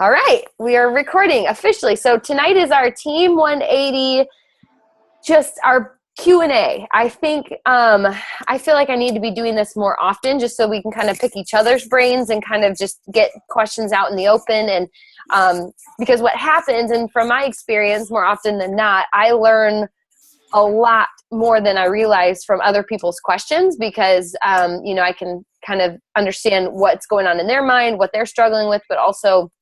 All right, we are recording officially. So tonight is our Team 180, just our Q&A. I think, I feel like I need to be doing this more often just so we can kind of pick each other's brains and kind of just get questions out in the open. And because what happens, and from my experience, more often than not, I learn a lot more than I realized from other people's questions because, I can kind of understand what's going on in their mind, what they're struggling with, but also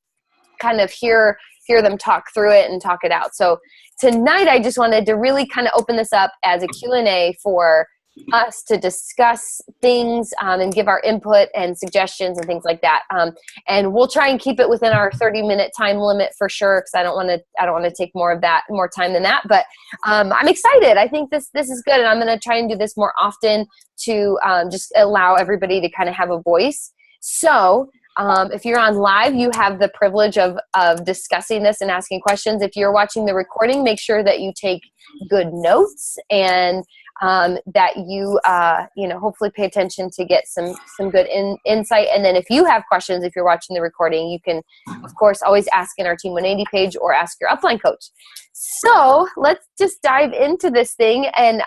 kind of hear them talk through it and talk it out. So tonight I just wanted to really kind of open this up as a Q&A for us to discuss things and give our input and suggestions and things like that. And we'll try and keep it within our 30-minute time limit for sure, because I don't want to take more time than that. But I'm excited. I think this is good, and I'm going to try and do this more often to just allow everybody to kind of have a voice. So if you're on live, you have the privilege of discussing this and asking questions. If you're watching the recording, make sure that you take good notes and that you, hopefully pay attention to get some good insight. And then if you have questions, if you're watching the recording, you can, of course, always ask in our Team 180 page or ask your upline coach. So let's just dive into this thing, and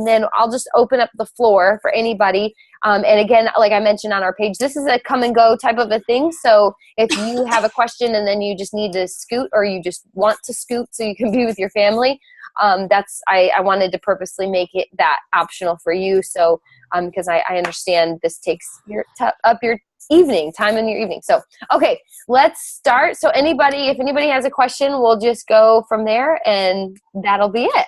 then I'll just open up the floor for anybody. And again, like I mentioned on our page, this is a come and go type of a thing. So if you have a question and then you just need to scoot, or you just want to scoot so you can be with your family, I wanted to purposely make it that optional for you. So because I understand this takes up your evening time in your evening. So okay, let's start. So if anybody has a question, we'll just go from there, and that'll be it.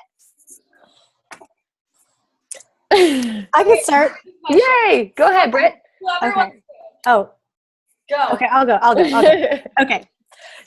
I can start. Yay! Go ahead, Britt. Okay. Oh. Go. Okay, I'll go. Okay.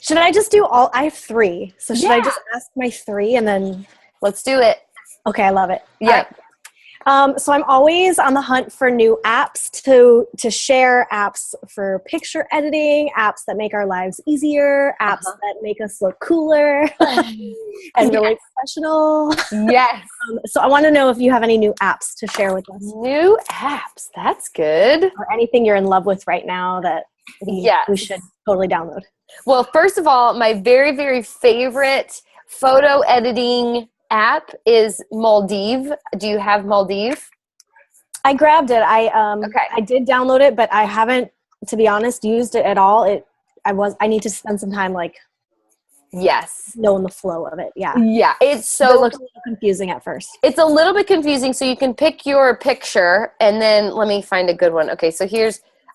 Should I just do all? I have 3. So should I just ask my 3 and then? Let's do it. Okay, I love it. Yeah. Right. So I'm always on the hunt for new apps to share, apps for picture editing, apps that make our lives easier, apps that make us look cooler and really professional. Yes. So I want to know if you have any new apps to share with us. New apps. That's good. Or anything you're in love with right now that we should totally download. Well, first of all, my very, very favorite photo editing app is Maldive. Do you have Maldive? I grabbed it. I did download it, but I haven't, to be honest, used it at all. I need to spend some time knowing the flow of it. Yeah. Yeah. It looks a little confusing at first. It's a little bit confusing. So you can pick your picture, and then let me find a good one. Okay. So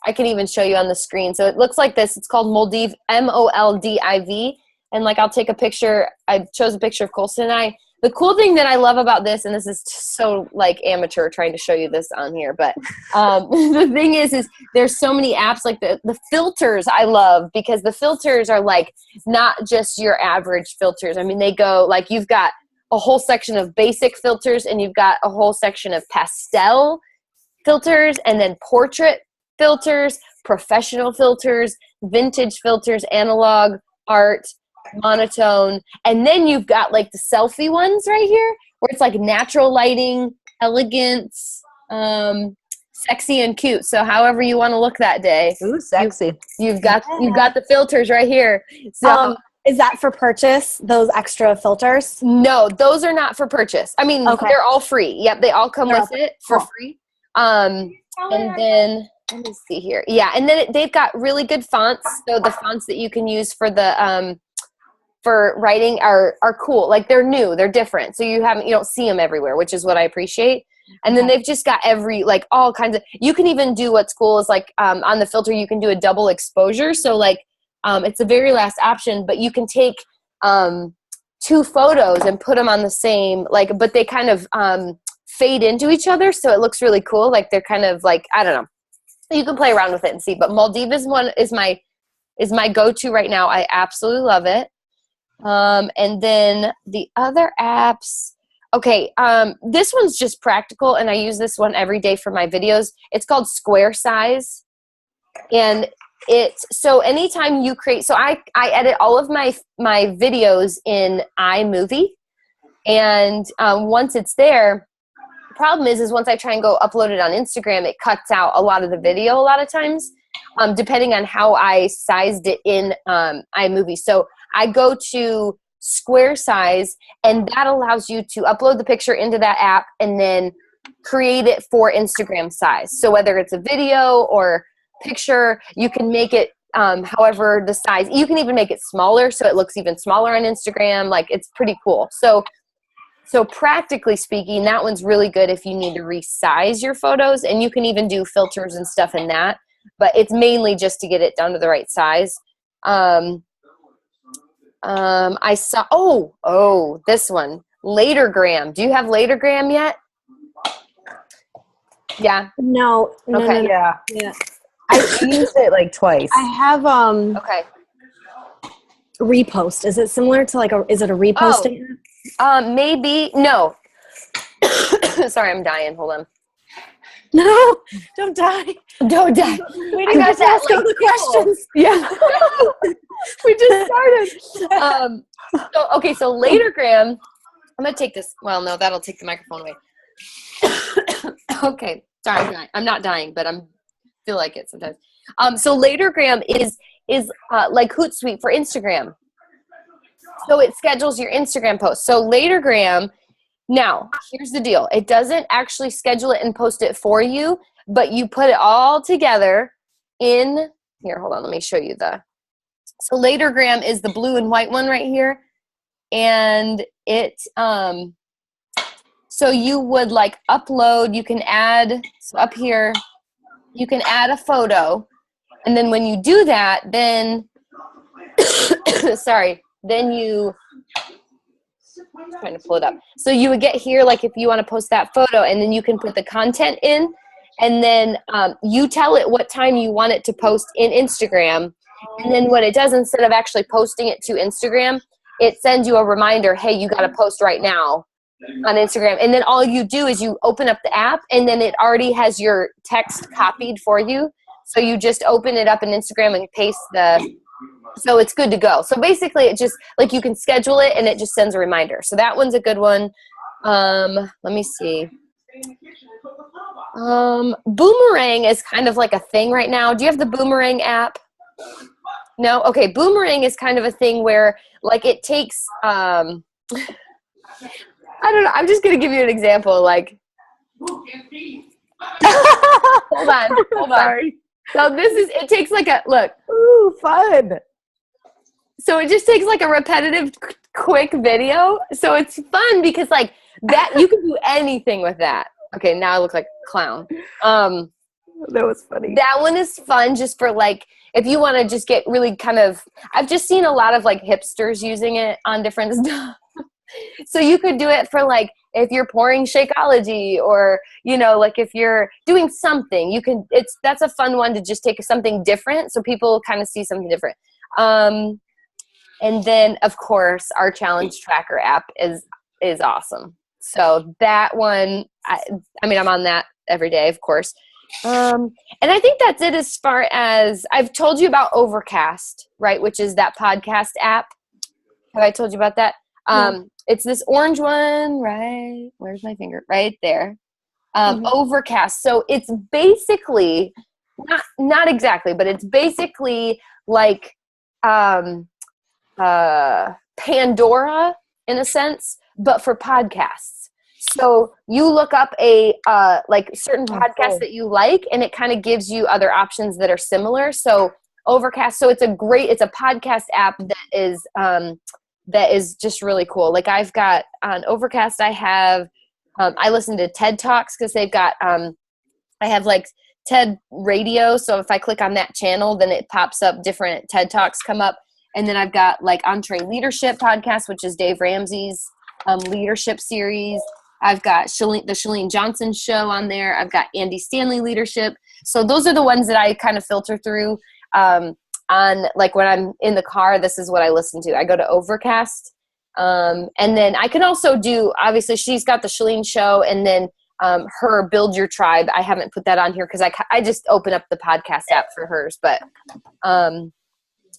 I can even show you on the screen. So it looks like this. It's called Maldive, Moldiv. And I'll take a picture. I chose a picture of Colson and I. The cool thing that I love about this, and this is so amateur trying to show you this on here, but the thing is there's so many apps, like the filters I love, because the filters are not just your average filters. I mean, they go you've got a whole section of basic filters, and you've got a whole section of pastel filters, and then portrait filters, professional filters, vintage filters, analog, art, monotone, and then you've got the selfie ones right here where it's natural lighting, elegance, sexy and cute. So however you want to look that day. Ooh, sexy. You've got the filters right here. So is that for purchase, those extra filters? No, those are not for purchase. I mean, they're all free. Yep, they all come with it for free. And then let me see here. Yeah, and then they've got really good fonts. So the fonts that you can use for the for writing are cool. They're new, they're different. So you don't see them everywhere, which is what I appreciate. And then they've just got all kinds of, you can even do what's cool is on the filter, you can do a double exposure. So it's the very last option, but you can take 2 photos and put them on the same, but they kind of fade into each other. So it looks really cool. They're kind of I don't know. You can play around with it and see, but Maldive is my go-to right now. I absolutely love it. And then the other apps, this one's just practical, and I use this one every day for my videos. It's called Square Size, and so anytime you create, so I edit all of my videos in iMovie, and once it's there, the problem is once I try and go upload it on Instagram, it cuts out a lot of the video a lot of times. depending on how I sized it in iMovie. So I go to square size, and that allows you to upload the picture into that app and then create it for Instagram size. So whether it's a video or picture, you can make it however the size. You can even make it smaller so it looks even smaller on Instagram. Like, it's pretty cool. So practically speaking, that one's really good if you need to resize your photos, and you can even do filters and stuff in that, but it's mainly just to get it down to the right size. I saw, this one, Latergram. Do you have Latergram yet? Yeah. No. Okay. No. Yeah. I used it like twice. I have Okay. Repost. Is it similar to is it a reposting? Maybe. No. Sorry, I'm dying. Hold on. No, don't die. Don't die. We got to ask all the questions. Yeah. We just started. So Latergram, I'm going to take this. Well, no, that'll take the microphone away. Okay. Sorry, I'm not dying, but I'm feel like it sometimes. So Latergram is like Hootsuite for Instagram. So it schedules your Instagram posts. So Latergram, now, here's the deal. It doesn't actually schedule it and post it for you, but you put it all together in, here, hold on, let me show you so Latergram is the blue and white one right here. And it, so you would like upload, you can add, so up here, you can add a photo. And then when you do that, then, sorry, then you, I'm trying to pull it up. So you would get here, like if you want to post that photo, and then you can put the content in, and then you tell it what time you want it to post in Instagram. And then what it does, instead of actually posting it to Instagram, it sends you a reminder, hey, you got to post right now on Instagram. And then all you do is you open up the app, and then it already has your text copied for you. So you just open it up in Instagram and paste so it's good to go. So basically it just, like, you can schedule it and it just sends a reminder. So that one's a good one. Let me see. Boomerang is kind of like a thing right now. Do you have the Boomerang app? No? Okay. Boomerang is kind of a thing where, like, it takes, I don't know. I'm just going to give you an example. Like, hold on. Sorry. So it takes like look. Ooh, fun. So it just takes like a repetitive, quick video. So it's fun because like that, you can do anything with that. Okay, now I look like a clown. That was funny. That one is fun just for like, if you want to just get really kind of, I've just seen a lot of like hipsters using it on different stuff. So you could do it for like, if you're pouring Shakeology, or, you know, like if you're doing something, that's a fun one to just take something different so people kind of see something different. And then, of course, our challenge tracker app is awesome. So that one, I mean, I'm on that every day, of course. And I think that's it as far as I've told you about Overcast, right, which is that podcast app. Have I told you about that? It's this orange one, right? Where's my finger? Right there. Overcast. So it's basically, not exactly, but it's basically like Pandora in a sense, but for podcasts. So you look up a like certain podcasts that you like, and it kind of gives you other options that are similar. So Overcast. So it's a podcast app that is just really cool. Like I've got on Overcast, I have I listen to TED Talks because they've got I have like TED Radio. So if I click on that channel, then it pops up different TED Talks come up. And then I've got like Entree Leadership Podcast, which is Dave Ramsey's leadership series. I've got the Chalene Johnson Show on there. I've got Andy Stanley Leadership. So those are the ones that I kind of filter through on like when I'm in the car. This is what I listen to. I go to Overcast. And then I can also do, obviously she's got the Chalene Show, and then her Build Your Tribe. I haven't put that on here because I just open up the podcast app for hers. But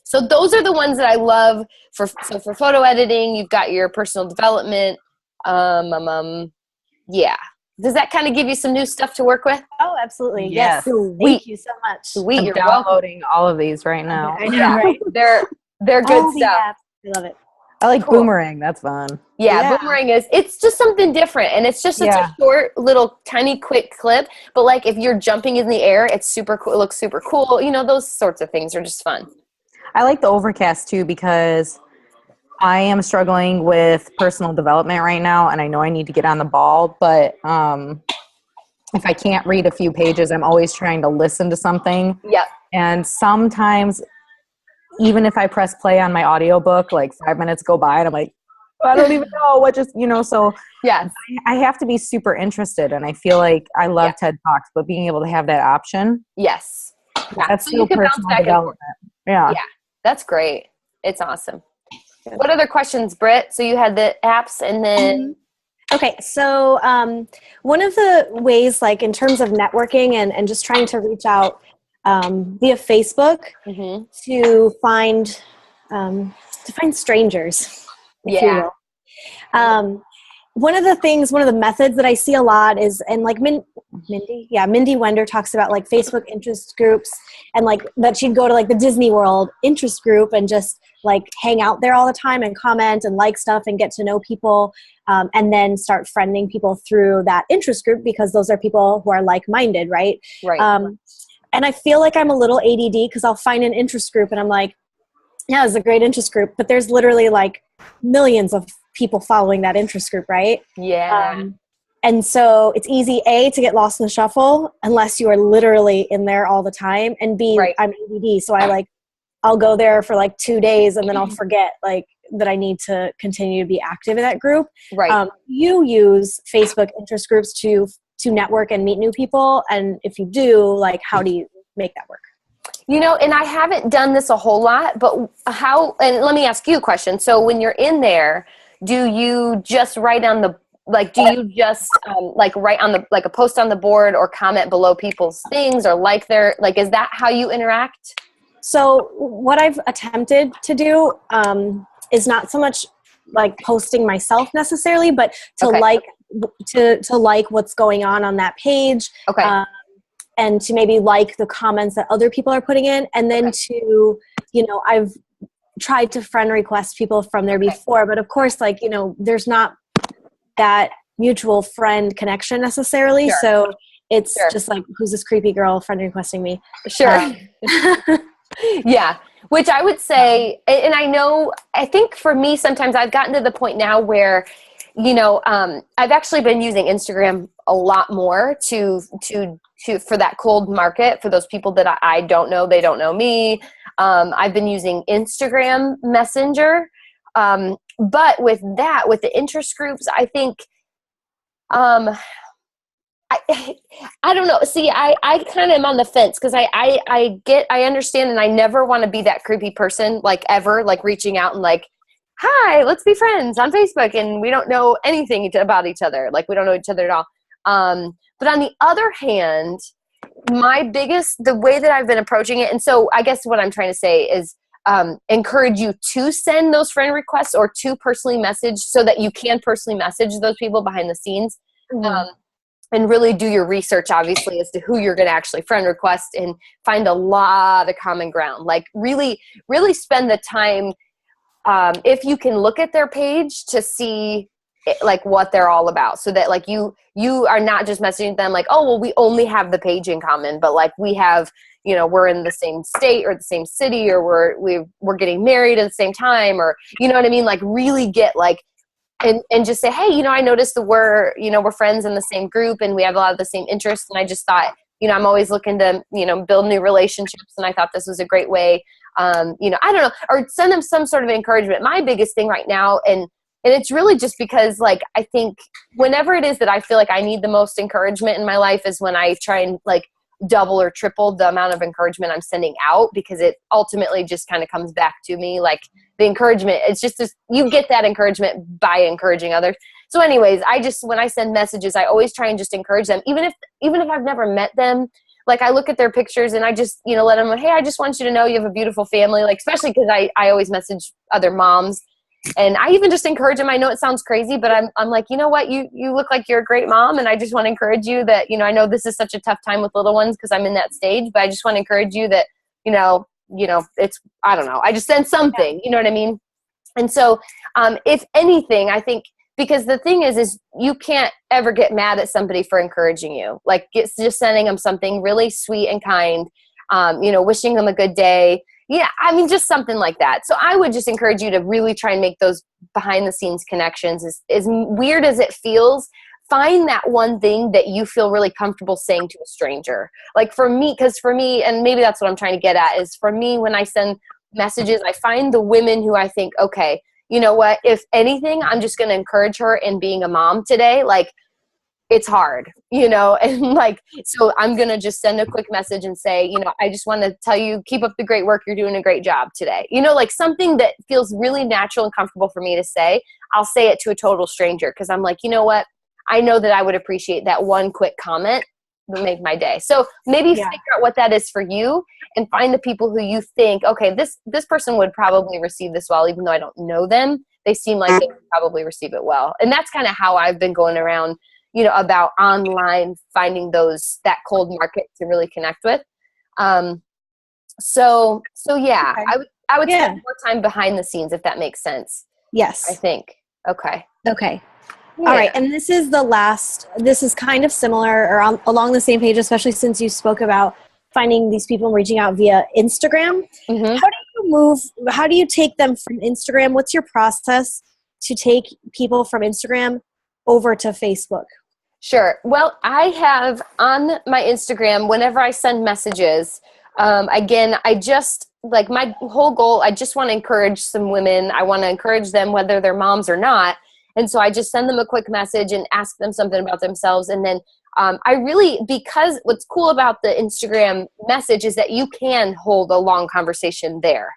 so those are the ones that I love for photo editing. You've got your personal development. Yeah. Does that kind of give you some new stuff to work with? Oh, absolutely. Yes. Yes. Thank you so much. Sweet. I'm You're welcome. downloading all of these right now. I know, right? They're good All the stuff. apps. I love it. I like Cool. Boomerang. That's fun. Yeah, Boomerang it's just something different, and it's just such a short, little, tiny, quick clip. But like if you're jumping in the air, it's super cool. It looks super cool. You know, those sorts of things are just fun. I like the overcast too because I am struggling with personal development right now, and I know I need to get on the ball. But if I can't read a few pages, I'm always trying to listen to something. Yep. And sometimes, even if I press play on my audiobook, like 5 minutes go by, and I'm like, I don't even know what just, so yes. I have to be super interested. And I feel like I love TED Talks, but being able to have that option. Yes. Yeah. That's so still personal development. Yeah. That's great. It's awesome. What other questions, Britt? So you had the apps and then. Okay. So one of the ways, like in terms of networking and just trying to reach out via Facebook to find strangers. If you will. One of the methods that I see a lot is, and like Mindy Wender talks about like Facebook interest groups, and like that she'd go to like the Disney World interest group and just like hang out there all the time and comment and like stuff and get to know people, and then start friending people through that interest group because those are people who are like-minded, right? Right. And I feel like I'm a little ADD because I'll find an interest group and I'm like, yeah, it's a great interest group, but there's literally like millions of people following that interest group, right? Yeah. And so it's easy, A, to get lost in the shuffle unless you are literally in there all the time, and B, I'm ADD, so I'll go there for like 2 days and then I'll forget like that I need to continue to be active in that group. Right. You use Facebook interest groups to network and meet new people, and if you do, like how do you make that work? And I haven't done this a whole lot, but and let me ask you a question. So when you're in there, do you just write on the, like, do you just write on the, like a post on the board or comment below people's things or like their, like, is that how you interact? So what I've attempted to do is not so much like posting myself necessarily, but to like what's going on that page. Okay. And to maybe like the comments that other people are putting in. And then to, I've tried to friend request people from there before, but of course, like, there's not that mutual friend connection necessarily. Sure. So it's just like, who's this creepy girl friend requesting me? Sure. Yeah. Which I would say, and I think for me, sometimes I've gotten to the point now where, I've actually been using Instagram a lot more to for that cold market, for those people that I don't know, they don't know me. I've been using Instagram Messenger. But with the interest groups, I think, I don't know. See, I kind of am on the fence because I understand, and I never want to be that creepy person, like ever, like reaching out and like, hi, let's be friends on Facebook. And we don't know anything about each other. Like we don't know each other at all. But on the other hand, the way that I've been approaching it, and so I guess what I'm trying to say is encourage you to send those friend requests or to personally message so that you can personally message those people behind the scenes. And really do your research, obviously, as to who you're going to actually friend request and find a lot of common ground. Like really, really spend the time, if you can look at their page to see like what they're all about, so that like you are not just messaging them like, oh, well, we only have the page in common, but like we have, we're in the same state or the same city, or we're getting married at the same time, or you know what I mean? Like really get like, and just say, hey, I noticed that we're friends in the same group and we have a lot of the same interests. And I just thought, I'm always looking to, build new relationships. And I thought this was a great way, I don't know, or send them some sort of encouragement. My biggest thing right now, and it's really just because like, I think whenever it is that I feel like I need the most encouragement in my life is when I try and like double or triple the amount of encouragement I'm sending out, because it ultimately just kind of comes back to me. Like the encouragement, it's just this, you get that encouragement by encouraging others. So anyways, when I send messages, I always try and just encourage them. Even if I've never met them, like I look at their pictures and I just, let them know, hey, I just want you to know you have a beautiful family. Like, especially because I always message other moms, And I even just encourage them. I know it sounds crazy, but I'm like, you know what? You look like you're a great mom. And I just want to encourage you that, I know this is such a tough time with little ones because I'm in that stage, but I just want to encourage you that, it's, I don't know. I just send something, you know what I mean? And so, if anything, I think, because the thing is you can't ever get mad at somebody for encouraging you. Like, it's just sending them something really sweet and kind, wishing them a good day. Yeah, I mean, just something like that. So I would just encourage you to really try and make those behind the scenes connections. As weird as it feels, find that one thing that you feel really comfortable saying to a stranger. Like for me, and maybe that's what I'm trying to get at, is for me, when I send messages, I find the women who I think, okay, you know what, if anything, I'm just going to encourage her in being a mom today. Like, it's hard, and like, so I'm going to just send a quick message and say, I just want to tell you, keep up the great work. You're doing a great job today. Like something that feels really natural and comfortable for me to say. I'll say it to a total stranger because I'm like, you know what? I know that I would appreciate that one quick comment would make my day. So maybe figure out what that is for you and find the people who you think, okay, this person would probably receive this well, even though I don't know them. They seem like they would probably receive it well. And that's kind of how I've been going around, about online, finding that cold market to really connect with. So yeah, okay. I would spend more time behind the scenes, if that makes sense. Yes. I think. Okay. Yeah. All right. And this is kind of similar or along the same page, especially since you spoke about finding these people and reaching out via Instagram. Mm-hmm. How do you take them from Instagram? What's your process to take people from Instagram over to Facebook? Sure. Well, I have on my Instagram, whenever I send messages, again, I just, like, my whole goal, I just want to encourage some women. I want to encourage them whether they're moms or not. And so I just send them a quick message and ask them something about themselves. And then because what's cool about the Instagram message is that you can hold a long conversation there.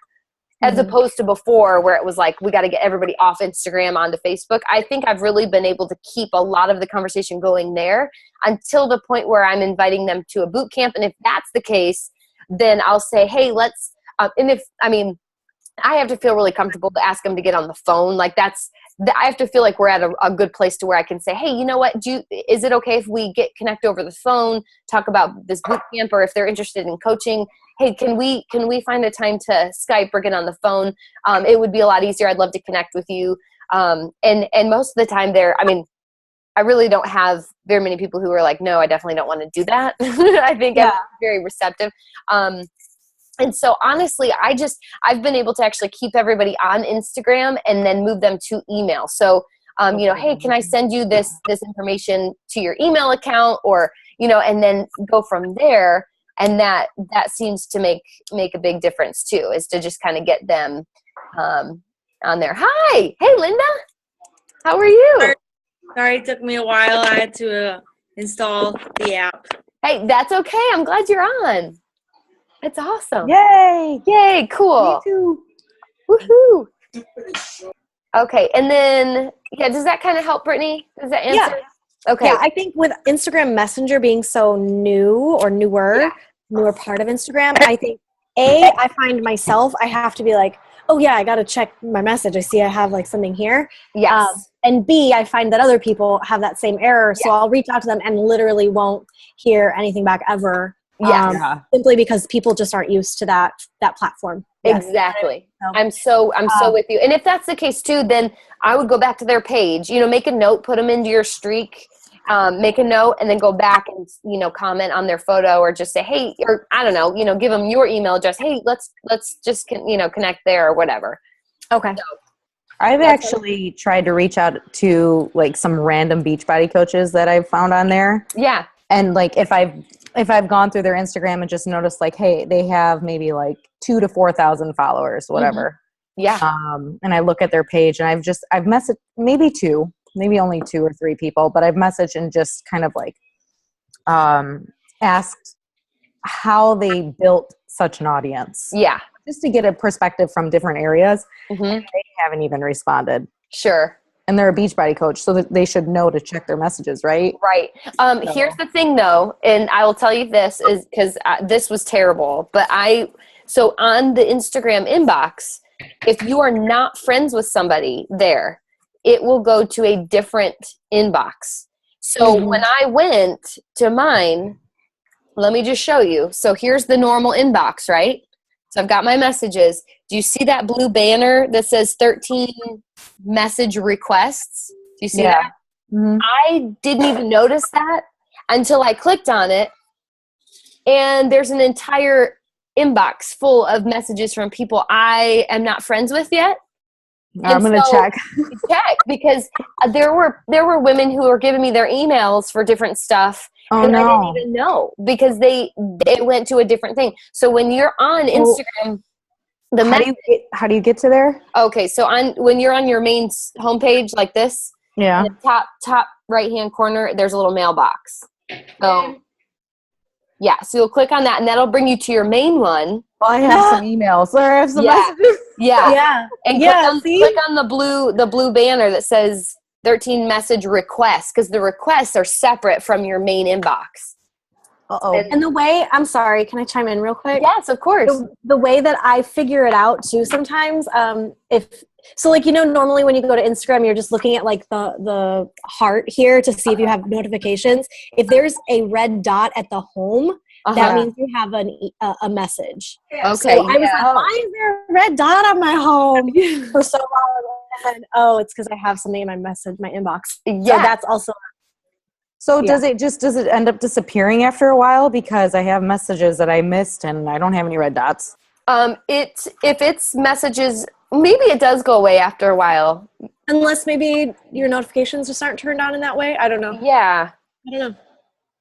As opposed to before where it was like, we got to get everybody off Instagram onto Facebook. I think I've really been able to keep a lot of the conversation going there until the point where I'm inviting them to a boot camp. And if that's the case, then I'll say, hey, let's, I have to feel really comfortable to ask them to get on the phone. Like I have to feel like we're at a good place to where I can say, hey, you know what, is it okay if we connect over the phone, talk about this boot camp, or if they're interested in coaching, hey, can we find a time to Skype or get on the phone? It would be a lot easier. I'd love to connect with you. And most of the time I really don't have very many people who are like, no, I definitely don't want to do that. I think I'm very receptive. And so honestly, I've been able to actually keep everybody on Instagram and then move them to email. So, hey, can I send you this information to your email account, or, and then go from there. And that seems to make a big difference too, is to just kind of get them on there. Hi. Hey, Linda. How are you? Sorry, it took me a while. I had to install the app. Hey, that's okay. I'm glad you're on. It's awesome. Yay, cool. Me too. Woohoo. Okay, and then, does that kind of help, Brittany? Does that answer? Yeah. Okay. Yeah, I think with Instagram Messenger being so new or newer part of Instagram, I think, I find myself, I have to be like, oh yeah, I got to check my message. I see I have like something here. Yes. And B, I find that other people have that same error. So I'll reach out to them and literally won't hear anything back ever. Simply because people just aren't used to that platform. Exactly. I'm so with you. And if that's the case too, then I would go back to their page, make a note, put them into your streak, make a note, and then go back and, comment on their photo, or just say, hey, or I don't know, give them your email address. Hey, let's just, connect there or whatever. Okay. So, I've actually tried to reach out to like some random Beachbody coaches that I've found on there. Yeah. And like, if I've gone through their Instagram and just noticed like, hey, they have maybe like 2,000 to 4,000 followers, whatever. Mm-hmm. Yeah. And I look at their page and I've messaged maybe only 2 or 3 people, but I've messaged and just kind of like, asked how they built such an audience. Yeah. Just to get a perspective from different areas. Mm-hmm. And they haven't even responded. Sure. And they're a Beachbody coach, so that they should know to check their messages, right? Right. Here's the thing, though, and I will tell you this is because this was terrible. But so on the Instagram inbox, If you are not friends with somebody there, it will go to a different inbox. So when I went to mine, let me just show you. So here's the normal inbox, right? So I've got my messages. Do you see that blue banner that says 13 message requests? Do you see that? Mm-hmm. I didn't even notice that until I clicked on it. And there's an entire inbox full of messages from people I am not friends with yet. I'm going to check. Check, because there were women who were giving me their emails for different stuff. Oh, and no. I didn't even know because it went to a different thing. So when you're on Instagram, how do you get to there? Okay, so when you're on your main homepage like this, Yeah. in the top right hand corner, there's a little mailbox. So yeah, so you'll click on that, and that'll bring you to your main one. Well, I have some emails, or I have some messages. Yeah. And click on the blue banner that says 13 message requests, because the requests are separate from your main inbox. Uh-oh. And the way, I'm sorry, can I chime in real quick? Yes, of course. The way that I figure it out too sometimes, normally when you go to Instagram, you're just looking at like the heart here to see if you have notifications. If there's a red dot at the home, that means you have a message. Okay. So I was like, why is there a red dot on my home for so long? And it's because I have something in my inbox. Yeah. So that's also. So does it end up disappearing after a while because I have messages that I missed and I don't have any red dots? If it's messages, maybe it does go away after a while. Unless maybe your notifications just aren't turned on in that way. I don't know. Yeah. I don't know.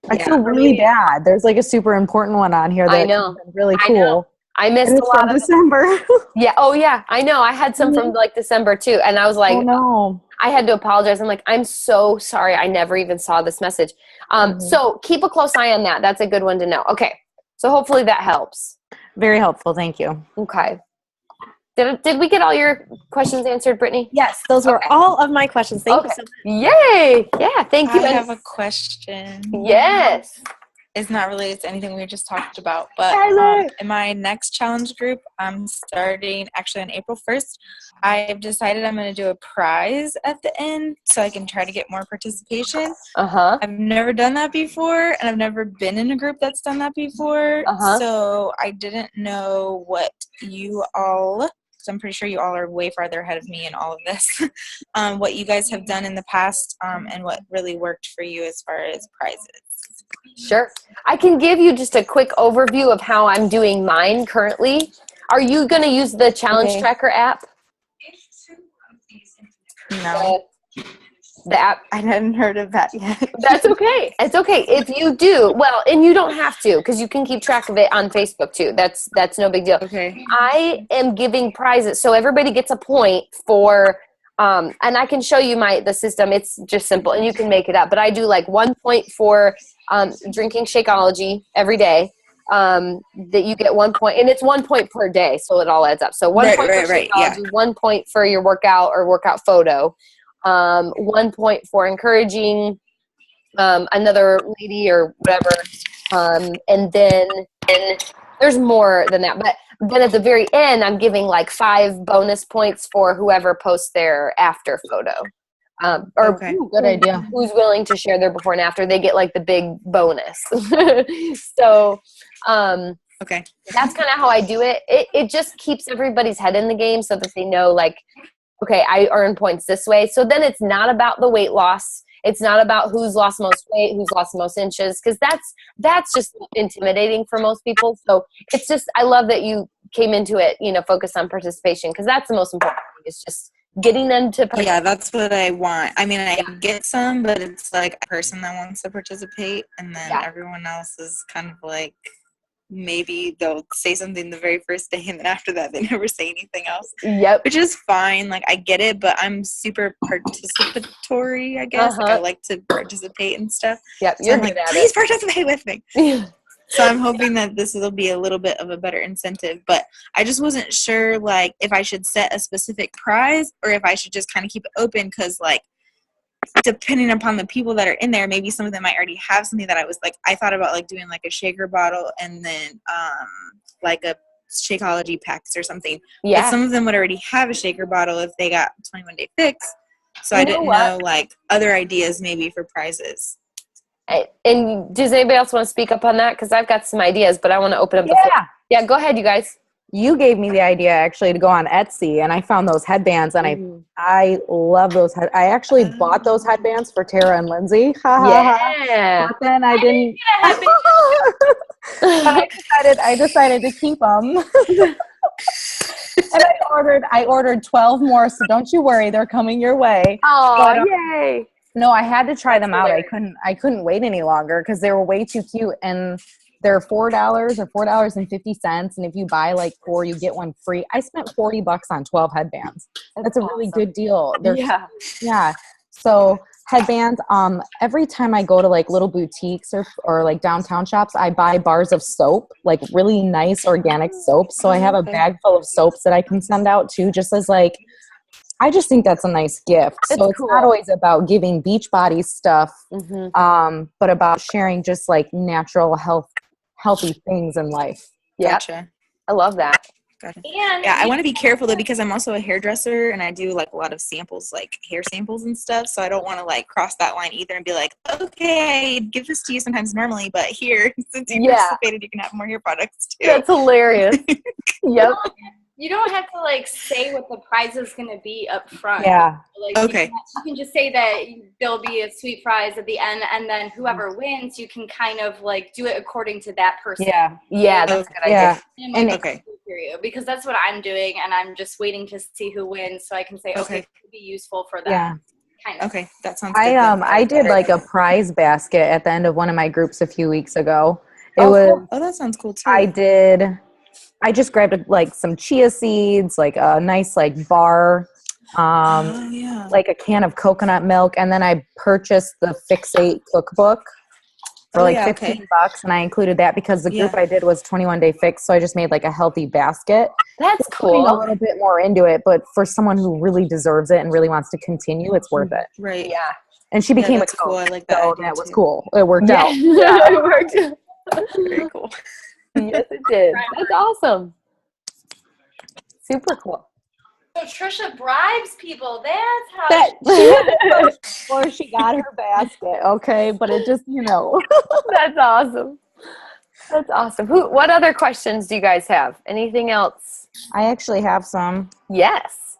I feel really bad. There's like a super important one on here that is really cool. I missed a lot of December. Yeah. Oh yeah. I know. I had some from like December too. And I was like, oh no. I had to apologize. I'm like, I'm so sorry. I never even saw this message. So keep a close eye on that. That's a good one to know. Okay. So hopefully that helps. Very helpful. Thank you. Okay. Did we get all your questions answered, Brittany? Yes, those were all of my questions. Thank you so much. Yay! Yeah, thank you. I have a question. Yes. It's not related to anything we just talked about, but in my next challenge group, I'm starting actually on April 1st. I've decided I'm going to do a prize at the end so I can try to get more participation. I've never done that before, and I've never been in a group that's done that before. So I didn't know what you all, because I'm pretty sure you all are way farther ahead of me in all of this, what you guys have done in the past and what really worked for you as far as prizes. Sure. I can give you just a quick overview of how I'm doing mine currently. Are you going to use the challenge tracker app? No. The app? I hadn't heard of that yet. That's okay. It's okay. If you do, well, and you don't have to, because you can keep track of it on Facebook too. That's no big deal. Okay. I am giving prizes. So everybody gets a point for, and I can show you the system. It's just simple, and you can make it up. But I do like 1 point for drinking Shakeology every day. That you get 1 point, and it's 1 point per day, so it all adds up. So 1 point for Shakeology, 1 point for your workout or workout photo, 1 point for encouraging another lady or whatever, and then there's more than that. But then at the very end, I'm giving like 5 bonus points for whoever posts their after photo. Good idea. Who's willing to share their before and after, they get like the big bonus. So that's kind of how I do it. It just keeps everybody's head in the game so that they know, like, okay, I earn points this way. So then it's not about the weight loss. It's not about who's lost most weight, who's lost most inches, because that's just intimidating for most people. So it's just, I love that you came into it, focused on participation, because that's the most important thing. It's just getting them to participate. Yeah, that's what I want. I mean, I get some, but it's like a person that wants to participate, and then everyone else is kind of like, maybe they'll say something the very first day, and then after that they never say anything else. Yep. Which is fine. Like, I get it, but I'm super participatory, I guess. Like, I like to participate and stuff. Yep. So I'm like, please participate with me. So I'm hoping that this will be a little bit of a better incentive, but I just wasn't sure, like, if I should set a specific prize or if I should just kind of keep it open, because, like, depending upon the people that are in there, maybe some of them might already have something that I thought about, like, doing, like, a shaker bottle and then, like, a Shakeology packs or something. Yeah. But some of them would already have a shaker bottle if they got 21 Day Fix. So You I know didn't what? know like other ideas maybe for prizes. And does anybody else want to speak up on that? Because I've got some ideas, but I want to open up the floor. Yeah. Yeah, go ahead, you guys. You gave me the idea actually to go on Etsy, and I found those headbands, and I love those. I actually bought those headbands for Tara and Lindsay. Ha ha ha. Yeah. But then I didn't. But I decided to keep them. And I ordered 12 more, so don't you worry, they're coming your way. Oh, But, yay. No, I had to try them out. hilarious. I couldn't wait any longer because they were way too cute, and they're $4 or $4.50, and if you buy like 4, you get one free. I spent $40 on 12 headbands. That's a really good deal. Yeah. So headbands. Every time I go to like little boutiques or like downtown shops, I buy bars of soap, like really nice organic soap. So I have a bag full of soaps that I can send out too, just as like. I just think that's a nice gift. So it's not always about giving Beachbody stuff, but about sharing just like natural healthy things in life. Yeah. Gotcha. I love that. Gotcha. Yeah, I want to be careful though because I'm also a hairdresser and I do like a lot of samples, like hair samples and stuff. So I don't want to like cross that line either and be like, okay, I'd give this to you sometimes normally, but here, since you participated, you can have more hair products too. That's hilarious. Yep. You don't have to like say what the prize is going to be up front. Yeah. Like, Okay. You can just say that there'll be a sweet prize at the end, and then whoever wins, you can kind of like do it according to that person. Yeah. Yeah, that's a good idea. And okay. for you, because that's what I'm doing, and I'm just waiting to see who wins, so I can say, okay, it could be useful for that. Yeah. Kind of. Okay, that sounds good. I did like a prize basket at the end of one of my groups a few weeks ago. Cool. Oh, that sounds cool too. I just grabbed like some chia seeds, like a nice like bar, like a can of coconut milk, and then I purchased the Fixate cookbook for like $15, and I included that because the group I did was 21 Day Fix, so I just made like a healthy basket. That's Putting cool. a little bit more into it, but for someone who really deserves it and really wants to continue, it's worth it. Right. Yeah. And she became a coach, cool. I like that. so that was cool. It worked out. Yeah, it worked. Very cool. Yes, it did. That's awesome. Super cool. So Trisha bribes people. That's how. Or she got her basket, okay? But it just, That's awesome. That's awesome. What other questions do you guys have? Anything else? I actually have some. Yes.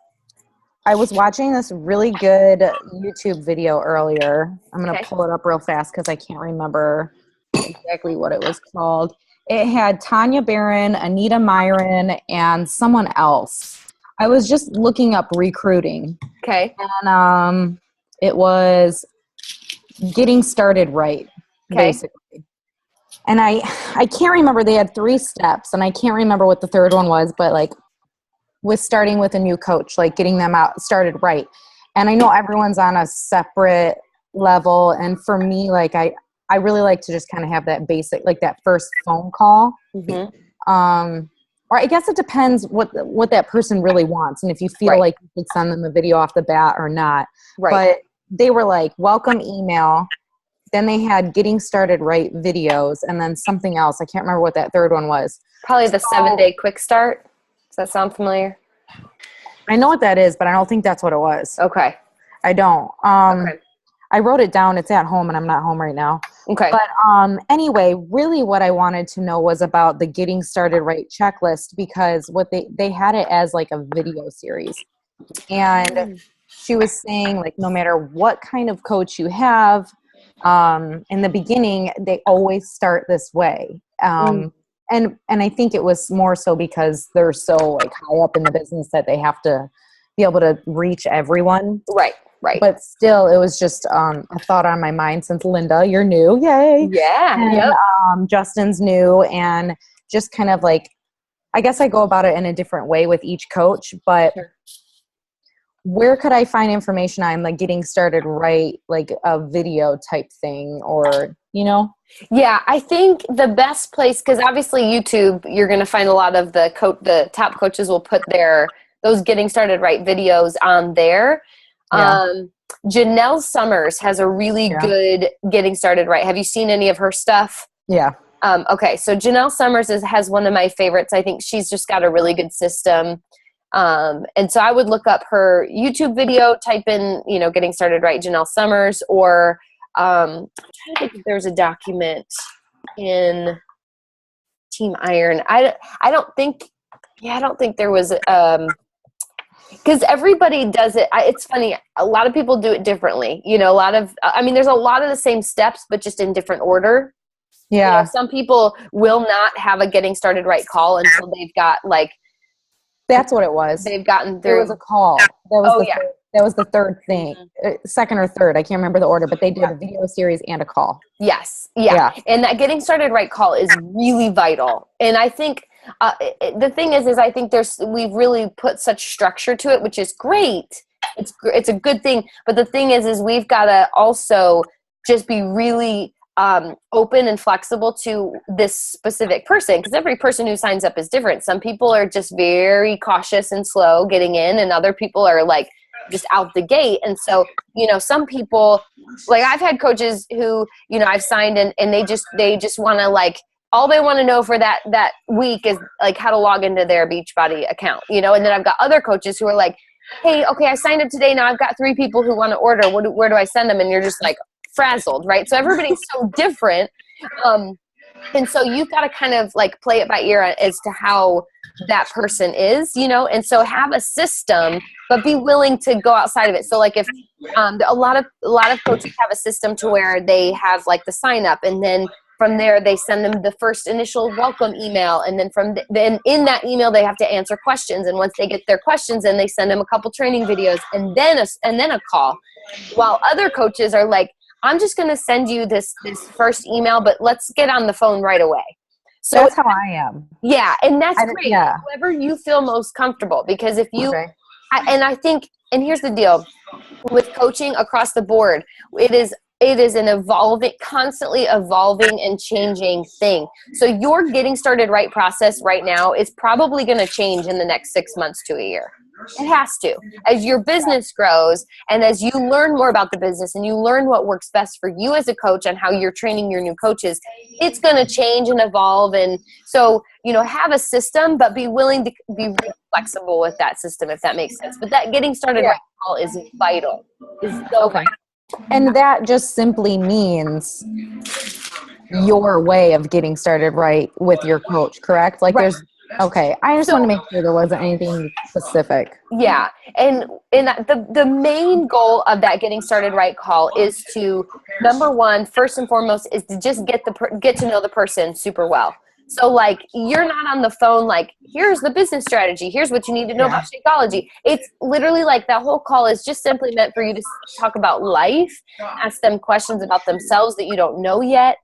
I was watching this really good YouTube video earlier. I'm going to pull it up real fast because I can't remember exactly what it was called. It had Tanya Barron, Anita Myron, and someone else. I was just looking up recruiting. Okay. And it was getting started right, basically. And I can't remember. They had 3 steps, and I can't remember what the third one was, but like with starting with a new coach, like getting them started right. And I know everyone's on a separate level. And for me, like I really like to just kind of have that basic, like that first phone call. Or I guess it depends what that person really wants. And if you feel like you could send them a video off the bat or not. Right. But they were like, welcome email. Then they had getting started right videos and then something else. I can't remember what that third one was. Probably the 7-day quick start. Does that sound familiar? I know what that is, but I don't think that's what it was. Okay. I don't. I wrote it down. It's at home and I'm not home right now. Okay. But anyway, really what I wanted to know was about the getting started right checklist because what they had it as like a video series. And she was saying like no matter what kind of coach you have, in the beginning, they always start this way. And I think it was more so because they're so like high up in the business that they have to be able to reach everyone. Right. Right. But still, it was just a thought on my mind since Linda, you're new. Yay. Yeah. And, Justin's new and just kind of like, I guess I go about it in a different way with each coach, but where could I find information on like getting started right, like a video type thing or, Yeah, I think the best place, because obviously YouTube, you're going to find a lot of the top coaches will put those getting started right videos on there. Yeah. Janelle Summers has a really good getting started right. Have you seen any of her stuff? Yeah. Okay, so Janelle Summers has one of my favorites. I think she's just got a really good system. And so I would look up her YouTube video, type in, getting started right, Janelle Summers, or I'm trying to think if there's a document in Team Iron. I don't think there was, because everybody does it. It's funny. A lot of people do it differently. There's a lot of the same steps, but just in different order. Yeah. Some people will not have a getting started right call until they've got that's what it was. They've gotten through. There was a call. That was the third thing. Second or third. I can't remember the order, but they did a video series and a call. Yes. Yeah. And that getting started right call is really vital. And I think the thing is I think we've really put such structure to it, which is great. It's a good thing. But the thing is we've got to also just be really open and flexible to this specific person, because every person who signs up is different. Some people are just very cautious and slow getting in, and other people are just out the gate. And so, some people, I've had coaches who, I've signed and they just want to all they want to know for that week is how to log into their Beachbody account, and then I've got other coaches who are like, hey, okay, I signed up today. Now I've got 3 people who want to order. Where do I send them? And you're just frazzled, right? So everybody's so different. And so you've got to kind of play it by ear as to how that person is, and so have a system, but be willing to go outside of it. So if a lot of coaches have a system to where they have the sign up, and then from there they send them the first initial welcome email, and then then in that email they have to answer questions, and once they get their questions, then they send them a couple training videos, and then a call. While other coaches are I'm just going to send you this first email, but let's get on the phone right away. So that's how I am. Yeah. And that's great. Yeah. However you feel most comfortable, because if you, I think, and here's the deal with coaching across the board, it is an constantly evolving and changing thing. So your getting started right process right now is probably going to change in the next 6 months to a year. It has to. As your business grows and as you learn more about the business and you learn what works best for you as a coach and how you're training your new coaches, it's going to change and evolve. And so, have a system, but be willing to be really flexible with that system, if that makes sense. But that getting started right now is vital. Is so vital. And that just simply means your way of getting started right with your coach, correct? There's okay. I just want to make sure there wasn't anything specific. Yeah. And the main goal of that getting started right call is to, number one, first and foremost, is to just get to know the person super well. So you're not on the phone here's the business strategy, here's what you need to know about Shakeology. It's literally that whole call is just simply meant for you to talk about life, ask them questions about themselves that you don't know yet,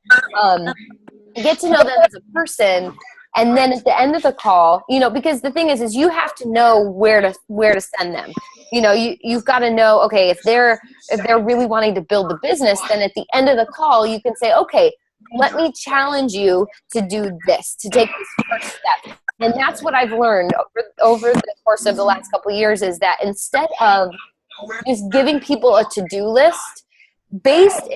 get to know them as a person. And then at the end of the call, because the thing is you have to know where to send them. You've got to know, okay, if they're really wanting to build the business, then at the end of the call, you can say, okay, let me challenge you to do this, to take this first step. And that's what I've learned over the course of the last couple of years, is that instead of just giving people a to-do list, based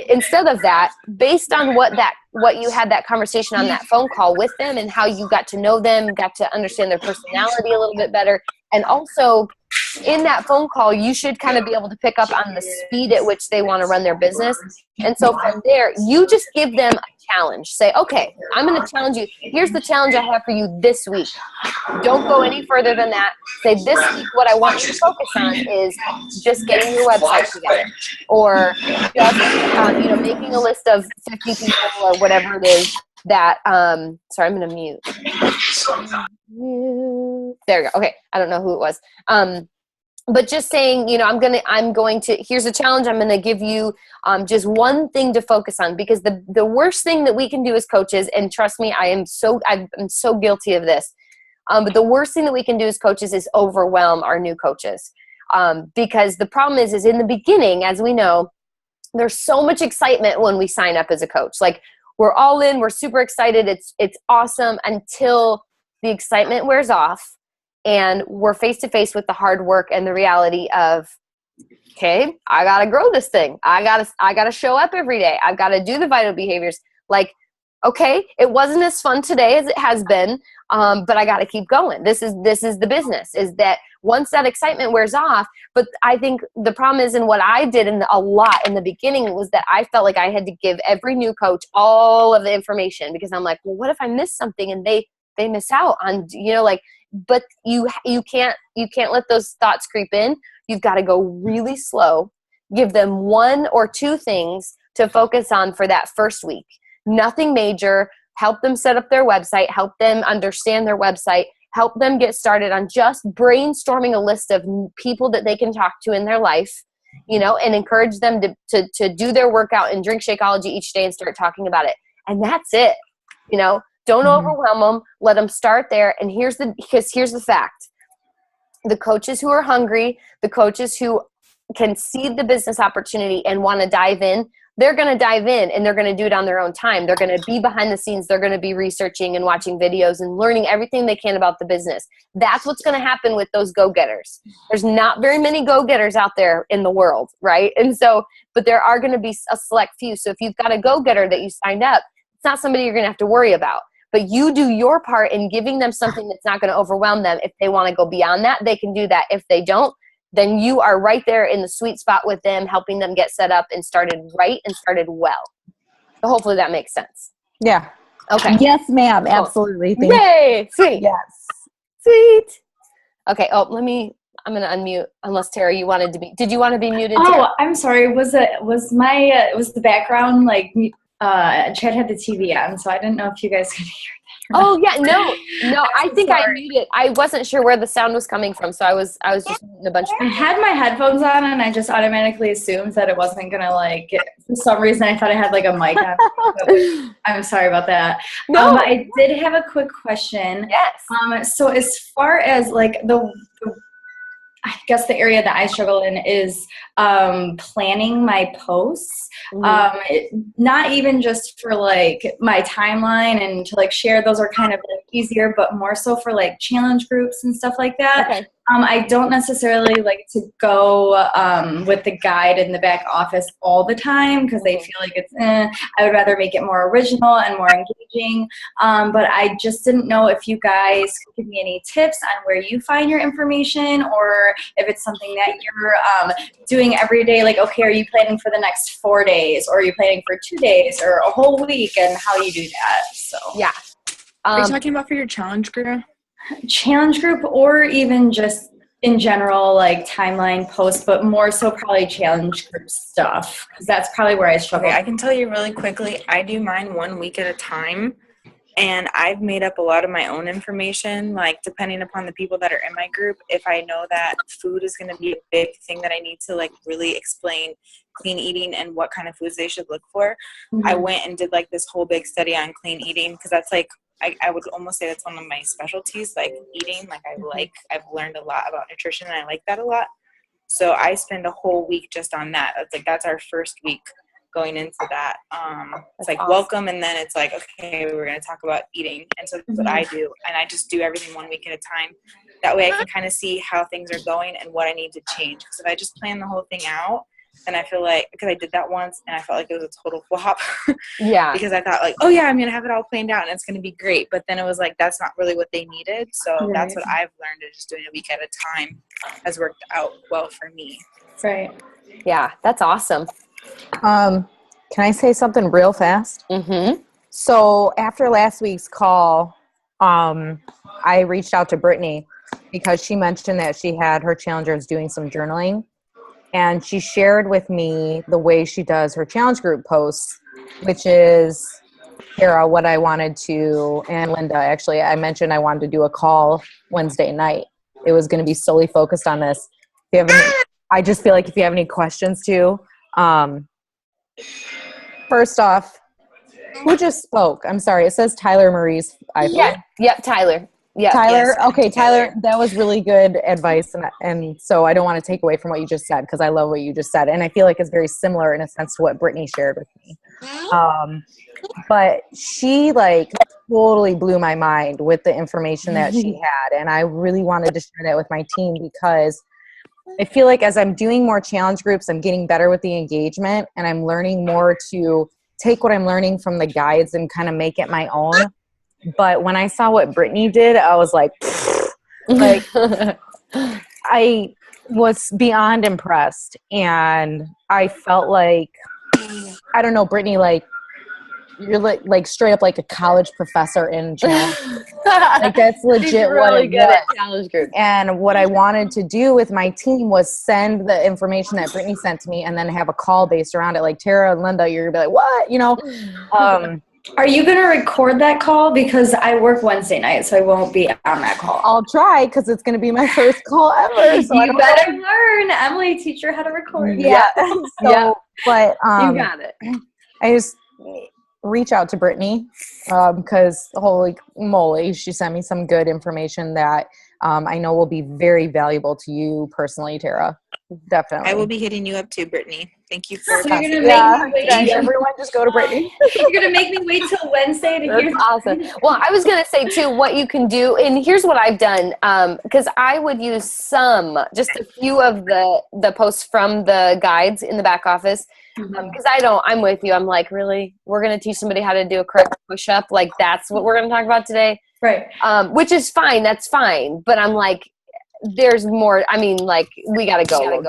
on what you had that conversation on that phone call with them and how you got to know them, got to understand their personality a little bit better. And also in that phone call, you should kind of be able to pick up on the speed at which they want to run their business. And so from there, you just give them a challenge. Say, okay, I'm going to challenge you. Here's the challenge I have for you this week. Don't go any further than that. Say, this week, what I want you to focus on is just getting your website together, or just, making a list of 50 people or whatever it is that, sorry, I'm going to mute. There you go. Okay. I don't know who it was. But just saying, I'm going to, here's a challenge. I'm going to give you just one thing to focus on, because the worst thing that we can do as coaches, and trust me, I'm so guilty of this. But the worst thing that we can do as coaches is overwhelm our new coaches. Because the problem is in the beginning, as we know, there's so much excitement when we sign up as a coach. We're all in, we're super excited. It's awesome until the excitement wears off. And we're face to face with the hard work and the reality of, okay, I got to grow this thing. I got to show up every day. I've got to do the vital behaviors. okay, it wasn't as fun today as it has been, but I got to keep going. This is the business, is that once that excitement wears off. But I think the problem is, and what I did a lot in the beginning was that I felt like I had to give every new coach all of the information, because I'm like, well, what if I miss something and they miss out on, like, but you can't let those thoughts creep in. You've got to go really slow, give them 1 or 2 things to focus on for that first week. Nothing major. Help them set up their website, help them understand their website, help them get started on just brainstorming a list of people that they can talk to in their life, and encourage them to do their workout and drink Shakeology each day and start talking about it. And that's it. Don't overwhelm them. Let them start there. And here's the fact. The coaches who are hungry, the coaches who can see the business opportunity and want to dive in, they're going to dive in, and they're going to do it on their own time. They're going to be behind the scenes. They're going to be researching and watching videos and learning everything they can about the business. That's what's going to happen with those go-getters. There's not very many go-getters out there in the world, right? And so, but there are going to be a select few. So if you've got a go-getter that you signed up, it's not somebody you're going to have to worry about. But you do your part in giving them something that's not going to overwhelm them. If they want to go beyond that, they can do that. If they don't, then you are right there in the sweet spot with them, helping them get set up and started right and started well. So hopefully that makes sense. Yeah. Okay. Yes, ma'am. Absolutely. Thank Yay. Sweet. Yes. Sweet. Okay. I'm going to unmute unless Tara, did you want to be muted? Oh, Tara? I'm sorry. Was the background like, Chad had the TV on, so I didn't know if you guys could hear that. Oh yeah, no. I think I muted. I wasn't sure where the sound was coming from, so I was just muting a bunch of I had my headphones on, and I just automatically assumed that it wasn't gonna for some reason I thought I had like a mic on. I'm sorry about that. No. I did have a quick question. Yes. So as far as like I guess the area that I struggle in is planning my posts. Not even just for like my timeline and to like share, those are kind of like easier, but more so for like challenge groups and stuff like that. Okay. I don't necessarily like to go with the guide in the back office all the time because they feel like it's I would rather make it more original and more engaging. But I just didn't know if you guys could give me any tips on where you find your information, or if it's something that you're doing every day. Like, okay, are you planning for the next 4 days, or are you planning for 2 days or a whole week, and how you do that? So yeah. Are you talking about for your challenge group? Challenge group, or even just in general, like timeline posts, but more so probably challenge group stuff, because that's probably where I struggle. Okay, I can tell you really quickly, I do mine 1 week at a time, and I've made up a lot of my own information, like depending upon the people that are in my group. If I know that food is going to be a big thing that I need to like really explain clean eating and what kind of foods they should look for, I went and did like this whole big study on clean eating, because that's like, I would almost say that's one of my specialties, like eating. Like I've learned a lot about nutrition, and I like that a lot. So I spend a whole week just on that. That's our first week going into that. It's like awesome. Welcome, and then it's like, okay, we're going to talk about eating. And so that's what I do. And I just do everything 1 week at a time. That way I can kind of see how things are going and what I need to change. Because if I just plan the whole thing out, then I feel like, because I did that once and I felt like it was a total flop. Yeah. Because I thought like, oh yeah, I'm going to have it all planned out and it's going to be great. But then it was like, that's not really what they needed. So that's what I've learned, is just doing a week at a time has worked out well for me. Right. Yeah, that's awesome. Can I say something real fast? Mm-hmm. So after last week's call, I reached out to Brittany because she mentioned that she had her challengers doing some journaling. And she shared with me the way she does her challenge group posts, which is, Kara, what I wanted to, and Linda, actually, I mentioned I wanted to do a call Wednesday night. It was going to be solely focused on this. If you have any, I just feel like if you have any questions too. First off, who just spoke? I'm sorry. It says Tyler Marie's iPhone. Yeah. Yep, Tyler. Yeah, Tyler. Yes. Okay, Tyler, that was really good advice, and so I don't want to take away from what you just said, because I love what you just said, and I feel like it's very similar in a sense to what Brittany shared with me. But she like totally blew my mind with the information that she had, and I really wanted to share that with my team, because I feel like as I'm doing more challenge groups, I'm getting better with the engagement, and I'm learning more to take what I'm learning from the guides and kind of make it my own. But when I saw what Brittany did, I was like I was beyond impressed, and I felt like, I don't know, Brittany, like you're like straight up like a college professor in challenge. Like that's legit what it was. Challenge group. And what I wanted to do with my team was send the information that Brittany sent to me and then have a call based around it. Like Tara and Linda, you're gonna be like, what? You know? Are you going to record that call? Because I work Wednesday night, so I won't be on that call. I'll try because it's going to be my first call ever. So you better learn. Emily, teach her how to record. Yeah. But you got it. I just reach out to Brittany because holy moly, she sent me some good information that I know will be very valuable to you personally, Tara. Definitely. I will be hitting you up too, Brittany. Thank you for So you're gonna make me wait. Everyone just go to Brittany. You're gonna make me wait till Wednesday to hear. That's awesome. Well, I was gonna say too, what you can do, and here's what I've done, because I would use just a few of the posts from the guides in the back office, because I'm with you. I'm like, really, we're gonna teach somebody how to do a correct push-up? Like that's what we're gonna talk about today, right? Which is fine. That's fine. But I'm like, there's more. I mean, like we gotta go.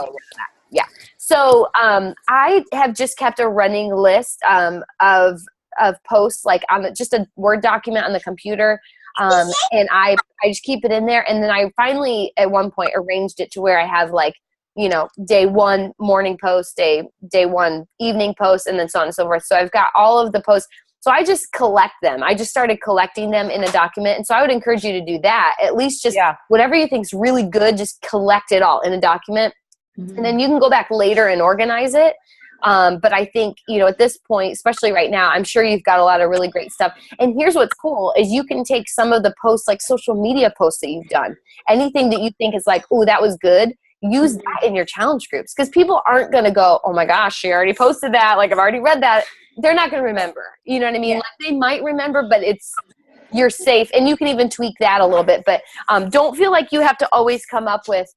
Yeah. So I have just kept a running list of posts, like on just a Word document on the computer, and I just keep it in there. And then I finally at one point arranged it to where I have like, you know, day one morning post, day one evening post, and then so on and so forth. So I've got all of the posts. So I just collect them. I just started collecting them in a document. And so I would encourage you to do that. At least just whatever you think is really good, just collect it all in a document. And then you can go back later and organize it. But I think, you know, at this point, especially right now, I'm sure you've got a lot of really great stuff. And here's what's cool is you can take some of the posts, like social media posts that you've done, anything that you think is like, oh, that was good. Use that in your challenge groups, because people aren't going to go, oh my gosh, she already posted that. Like I've already read that. They're not going to remember. You know what I mean? Like they might remember, but you're safe. And you can even tweak that a little bit. But don't feel like you have to always come up with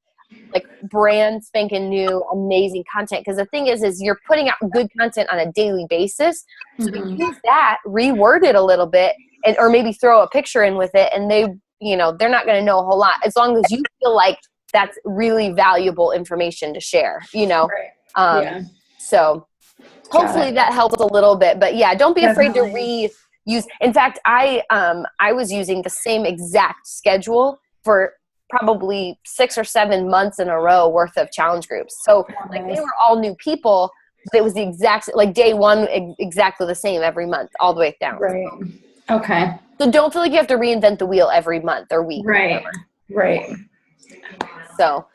like brand spanking new amazing content, because the thing is you're putting out good content on a daily basis. So use that, reword it a little bit, and or maybe throw a picture in with it, and they're not going to know a whole lot as long as you feel like that's really valuable information to share, you know. So hopefully that helps a little bit. But yeah, don't be afraid to reuse. In fact, I was using the same exact schedule for probably 6 or 7 months in a row worth of challenge groups. So like they were all new people. It was the exact, like day one, exactly the same every month, all the way down. Right. Okay. So don't feel like you have to reinvent the wheel every month or week. Right. Right. So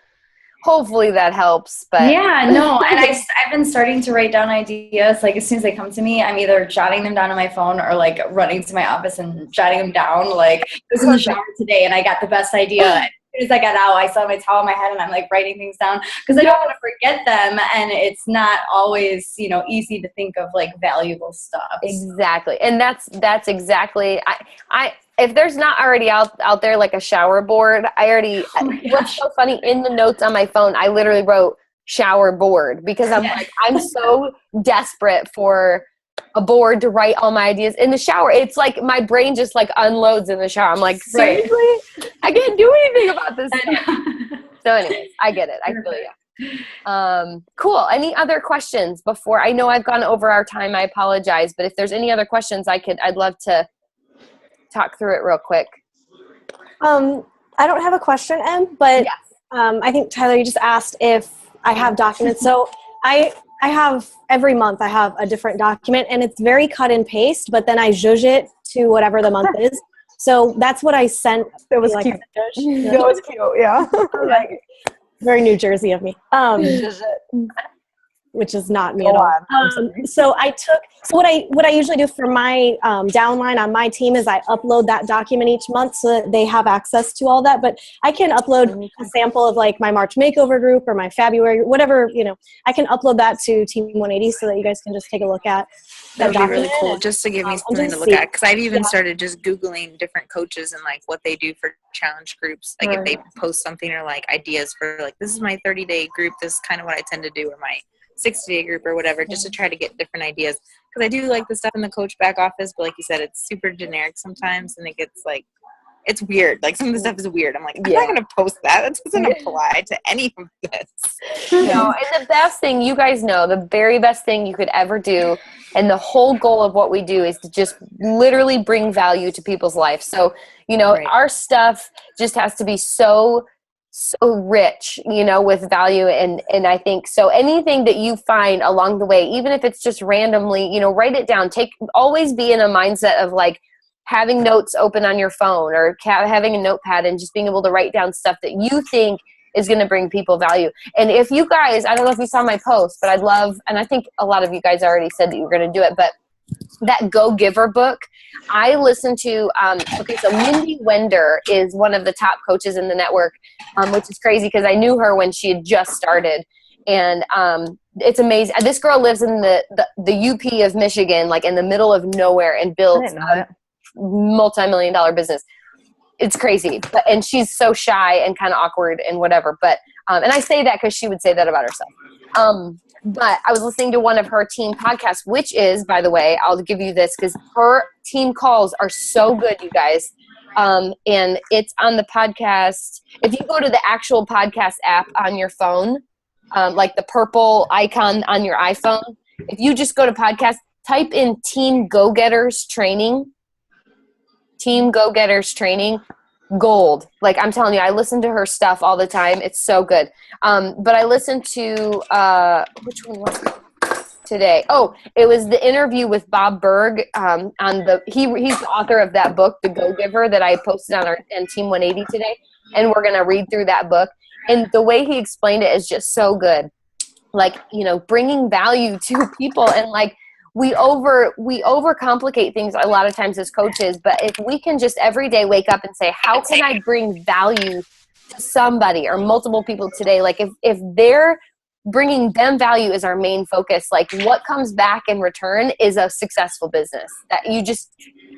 hopefully that helps. But yeah, no, and I've been starting to write down ideas. Like as soon as they come to me, I'm either jotting them down on my phone or like running to my office and jotting them down. Like I was in the shower today and I got the best idea. As soon as I got out, I saw my towel in my head and I'm like writing things down because I don't want to forget them. And it's not always, you know, easy to think of like valuable stuff. Exactly. And that's exactly, I if there's not already out there like a shower board, what's so funny, in the notes on my phone, I literally wrote shower board because I'm like, I'm so desperate for a board to write all my ideas in the shower. It's like my brain just like unloads in the shower. I'm like, seriously? I can't do anything about this stuff. So anyways, I get it. I feel you. Cool. Any other questions before? I know I've gone over our time. I apologize. But if there's any other questions, I'd love to talk through it real quick. I don't have a question, Em, but I think, Tyler, you just asked if I have documents. So I have, every month I have a different document, and it's very cut and paste, but then I zhuzh it to whatever the month is. So that's what I sent. It was cute. It was cute, yeah. Like, very New Jersey of me. Which is not me at all. So what I usually do for my downline on my team is I upload that document each month so that they have access to all that. But I can upload a sample of like my March makeover group or my February, whatever, you know, I can upload that to Team 180 so that you guys can just take a look at that. That'd be really cool, just to give me something to look at. Because I've even started just Googling different coaches and like what they do for challenge groups. Like if they post something or like ideas for like, this is my 30-day group, this is kind of what I tend to do, or my 60-day group or whatever, just to try to get different ideas. Because I do like the stuff in the coach back office, but like you said, it's super generic sometimes, and it gets like, it's weird. Like some of the stuff is weird. I'm like, I'm not going to post that. That doesn't apply to any of this. No, and the best thing, you guys know, the very best thing you could ever do, and the whole goal of what we do is to just literally bring value to people's life. So, you know, our stuff just has to be so rich, you know, with value. And I think so anything that you find along the way, even if it's just randomly, you know, write it down. Always be in a mindset of like, having notes open on your phone or having a notepad and just being able to write down stuff that you think is going to bring people value. And if you guys, I don't know if you saw my post, but I'd love, and I think a lot of you guys already said that you were going to do it, but that Go Giver book, I listened to, so Mindy Wender is one of the top coaches in the network, which is crazy because I knew her when she had just started. And it's amazing. This girl lives in the UP of Michigan, like in the middle of nowhere, and builds multi-million-dollar business. It's crazy, and she's so shy and kind of awkward and whatever. But and I say that because she would say that about herself. But I was listening to one of her team podcasts, which is, by the way, I'll give you this because her team calls are so good, you guys. And it's on the podcast. If you go to the actual podcast app on your phone, like the purple icon on your iPhone, if you just go to podcast, type in Team Go-Getters Training. Team Go-Getters Training, gold. Like I'm telling you, I listen to her stuff all the time. It's so good. But I listened to which one was it today? Oh, it was the interview with Bob Berg on he's the author of that book, The Go-Giver, that I posted on our Team 180 today, and we're gonna read through that book. And the way he explained it is just so good. Like, you know, bringing value to people, and like we overcomplicate things a lot of times as coaches, but if we can just every day wake up and say, how can I bring value to somebody or multiple people today? Like if they're bringing them value is our main focus, like what comes back in return is a successful business. That you just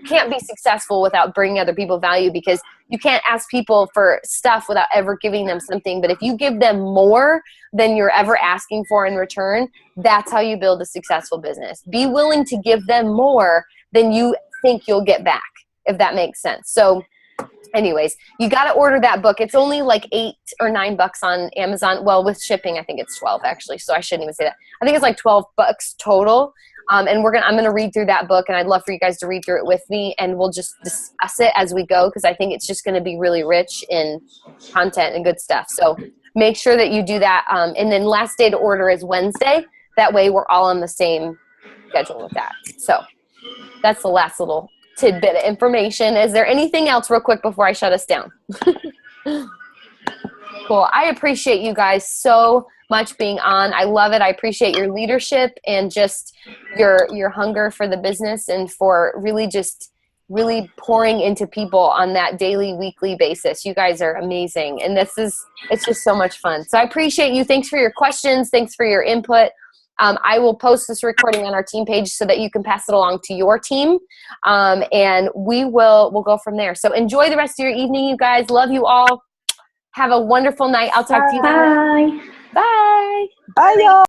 can't be successful without bringing other people value, because you can't ask people for stuff without ever giving them something. But if you give them more than you're ever asking for in return, that's how you build a successful business. Be willing to give them more than you think you'll get back, if that makes sense. So anyways, you got to order that book. It's only like $8 or $9 on Amazon. Well, with shipping, I think it's 12 actually. So I shouldn't even say that. I think it's like $12 total. And I'm going to read through that book, and I'd love for you guys to read through it with me, and we'll just discuss it as we go, because I think it's just going to be really rich in content and good stuff. So make sure that you do that. And then last day to order is Wednesday. That way we're all on the same schedule with that. So that's the last little tidbit of information. Is there anything else real quick before I shut us down? Cool. I appreciate you guys so much being on. I love it. I appreciate your leadership and just your hunger for the business, and for really pouring into people on that daily, weekly basis. You guys are amazing. And it's just so much fun. So I appreciate you. Thanks for your questions. Thanks for your input. I will post this recording on our team page so that you can pass it along to your team. And we'll go from there. So enjoy the rest of your evening, you guys. Love you all. Have a wonderful night. I'll talk to you soon. Bye. Bye. Bye, y'all.